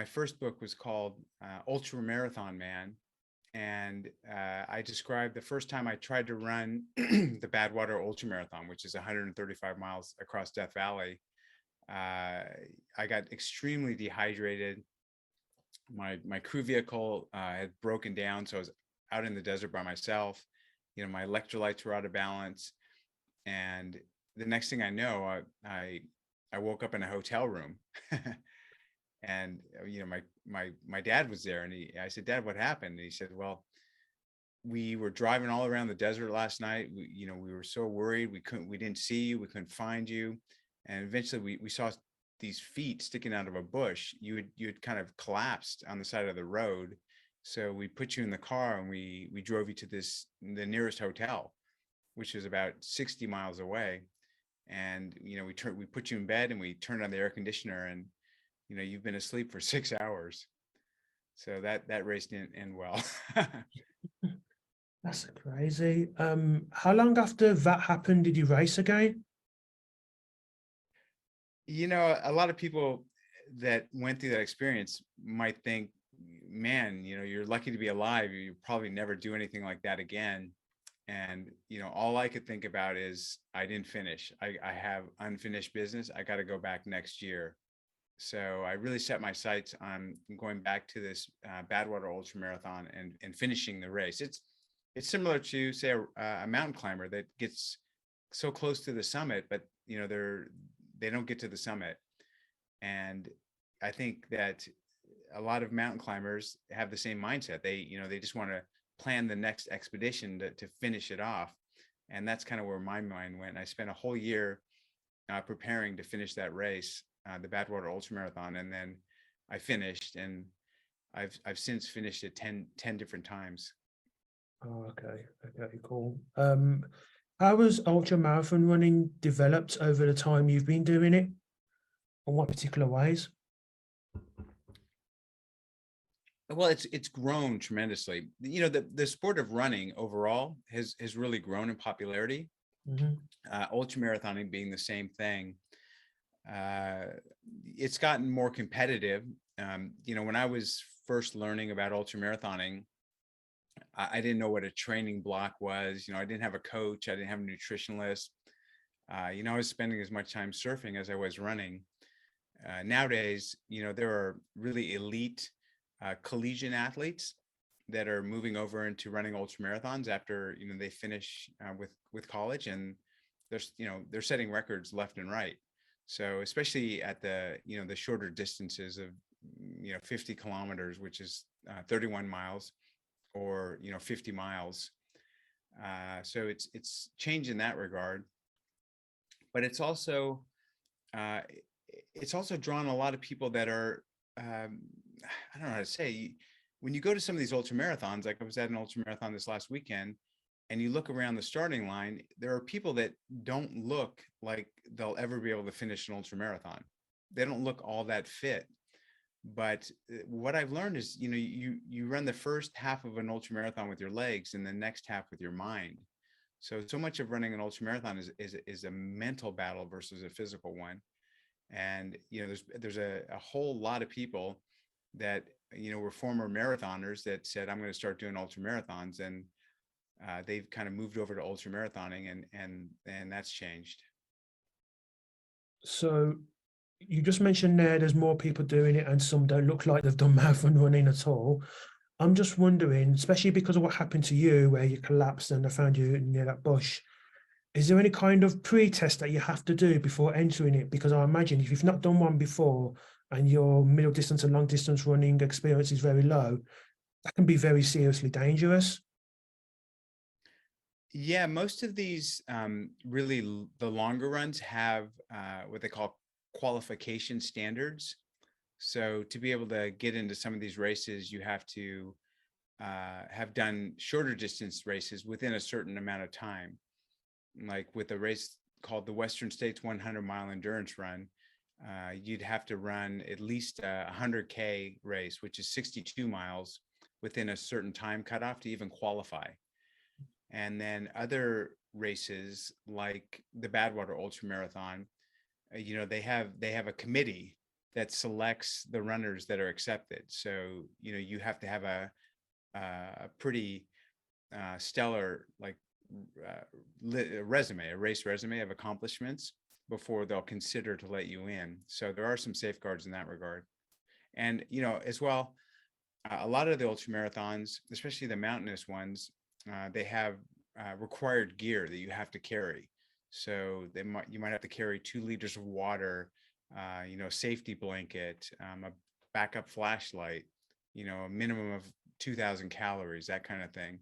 My first book was called Ultramarathon Man. And I described the first time I tried to run the Badwater Ultramarathon, which is 135 miles across Death Valley. I got extremely dehydrated. My crew vehicle had broken down, so I was out in the desert by myself. My electrolytes were out of balance, and the next thing I know, I woke up in a hotel room. And my dad was there, and I said, "Dad, what happened?" And he said, "Well, we were driving all around the desert last night. We were so worried. We didn't see you. We couldn't find you. And eventually we saw these feet sticking out of a bush. You had kind of collapsed on the side of the road. So we put you in the car and we drove you to the nearest hotel, which is about 60 miles away. And we put you in bed and we turned on the air conditioner, and you've been asleep for 6 hours. So that race didn't end well." That's crazy. How long after that happened did you race again? A lot of people that went through that experience might think, man, you're lucky to be alive. You probably never do anything like that again. And, all I could think about is I didn't finish. I have unfinished business. I got to go back next year. So I really set my sights on going back to this Badwater Ultramarathon and finishing the race. It's similar to, say, a mountain climber that gets so close to the summit, but they don't get to the summit. And I think that a lot of mountain climbers have the same mindset. They just want to plan the next expedition to finish it off. And that's kind of where my mind went. I spent a whole year preparing to finish that race, the Badwater Ultramarathon, and then I finished, and I've since finished it 10 different times. Oh, okay. Okay, cool. How has ultra marathon running developed over the time you've been doing it? In what particular ways? Well, it's grown tremendously. The sport of running overall has really grown in popularity. Hmm. Ultramarathoning being the same thing. Uh, it's gotten more competitive. When I was first learning about ultramarathoning, I didn't know what a training block was. I didn't have a coach. I didn't have a nutritionalist. I was spending as much time surfing as I was running. Nowadays, there are really elite collegiate athletes that are moving over into running ultra marathons after they finish with college, and they're setting records left and right. So especially at the shorter distances of 50 kilometers, which is 31 miles, or 50 miles. So it's changed in that regard, but uh, it's also drawn a lot of people that are I don't know how to say. When you go to some of these ultra marathons, like I was at an ultra marathon this last weekend, and you look around the starting line, there are people that don't look like they'll ever be able to finish an ultra marathon. They don't look all that fit. But what I've learned is, you run the first half of an ultra marathon with your legs, and the next half with your mind. So much of running an ultra marathon is a mental battle versus a physical one. And there's a whole lot of people that were former marathoners that said, I'm going to start doing ultra marathons, and they've kind of moved over to ultra marathoning, and that's changed. So you just mentioned there's more people doing it and some don't look like they've done marathon running at all. I'm just wondering, especially because of what happened to you where you collapsed and I found you near that bush, is there any kind of pre-test that you have to do before entering it? Because I imagine if you've not done one before and your middle distance and long distance running experience is very low, that can be very seriously dangerous. Yeah, most of these really the longer runs have what they call qualification standards. So to be able to get into some of these races, you have to have done shorter distance races within a certain amount of time. Like with a race called the Western States 100-mile endurance run, you'd have to run at least a 100K race, which is 62 miles, within a certain time cutoff to even qualify. And then other races like the Badwater Ultra Marathon, they have a committee that selects the runners that are accepted. So, you have to have a pretty stellar, like, a race resume of accomplishments before they'll consider to let you in. So there are some safeguards in that regard. And, as well, a lot of the ultra marathons, especially the mountainous ones, they have required gear that you have to carry. So you might have to carry 2 liters of water, safety blanket, a backup flashlight, a minimum of 2,000 calories, that kind of thing.